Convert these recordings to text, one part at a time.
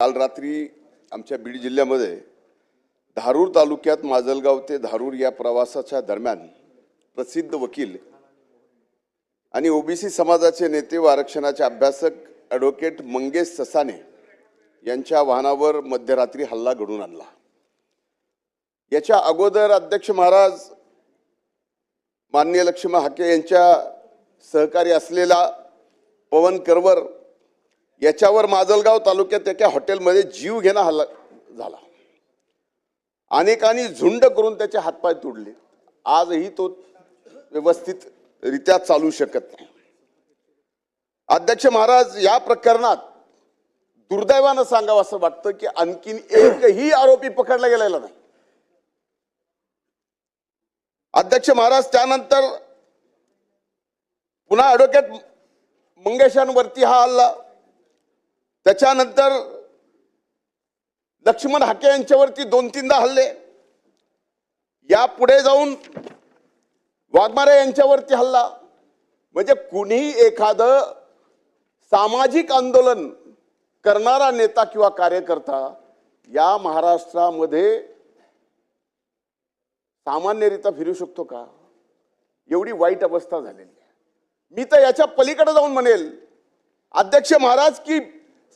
काल रात्री आमच्या बीड जिल्ह्यामध्ये धारूर तालुक्यात माजलगाव ते धारूर या प्रवासाच्या दरम्यान प्रसिद्ध वकील आणि ओबीसी समाजाचे नेते व आरक्षणाचे अभ्यासक ॲडव्होकेट मंगेश ससाने यांच्या वाहनावर मध्यरात्री हल्ला घडून आणला। याच्या अगोदर अध्यक्ष महाराज माननीय लक्ष्मण हाके यांच्या सहकारी असलेला पवन करवर याच्यावर माजलगाव तालुक्यात एका हॉटेलमध्ये जीव घेणा हल्ला झाला। अनेकांनी झुंड करून त्याचे हातपाय तोडले। आजही तो व्यवस्थित रित्या चालू शकत नाही। अध्यक्ष महाराज, या प्रकरणात दुर्दैवाने सांगावं असं वाटतं की आणखीन एकही आरोपी पकडला गेलेला नाही। अध्यक्ष महाराज, त्यानंतर पुन्हा ॲडव्होकेट मंगेशांवरती हा हल्ला, त्याच्यानंतर लक्ष्मण हाके यांच्यावरती 2-3दा हल्ले, यापुढे जाऊन वाघमारे यांच्यावरती हल्ला। म्हणजे कुणीही एखादं सामाजिक आंदोलन करणारा नेता किंवा कार्यकर्ता या महाराष्ट्रामध्ये सामान्यरित्या फिरू शकतो का? एवढी वाईट अवस्था झालेली आहे। मी तर याच्या पलीकडे जाऊन म्हणेल अध्यक्ष महाराज की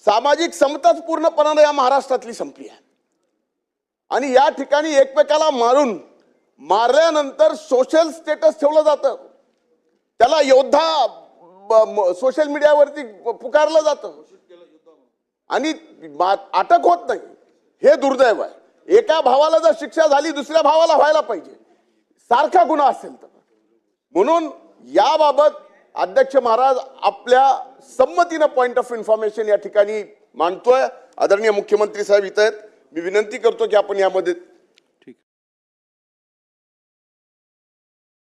सामाजिक समताच पूर्णपणाने या महाराष्ट्रातली संपली आहे। आणि या ठिकाणी एकमेकाला मारल्यानंतर सोशल स्टेटस ठेवलं जातं, त्याला योद्धा सोशल मीडियावरती पुकारलं जातं आणि अटक होत नाही। हे दुर्दैव आहे। एका भावाला जर शिक्षा झाली दुसऱ्या भावाला व्हायला पाहिजे, सारखा गुन्हा असेल तर। म्हणून याबाबत अध्यक्ष महाराज आपल्या संमतीने पॉइंट ऑफ इन्फॉर्मेशन या ठिकाणी मांडतोय। आदरणीय मुख्यमंत्री साहेब इथे आहेत, मी विनंती करतो की आपण यामध्ये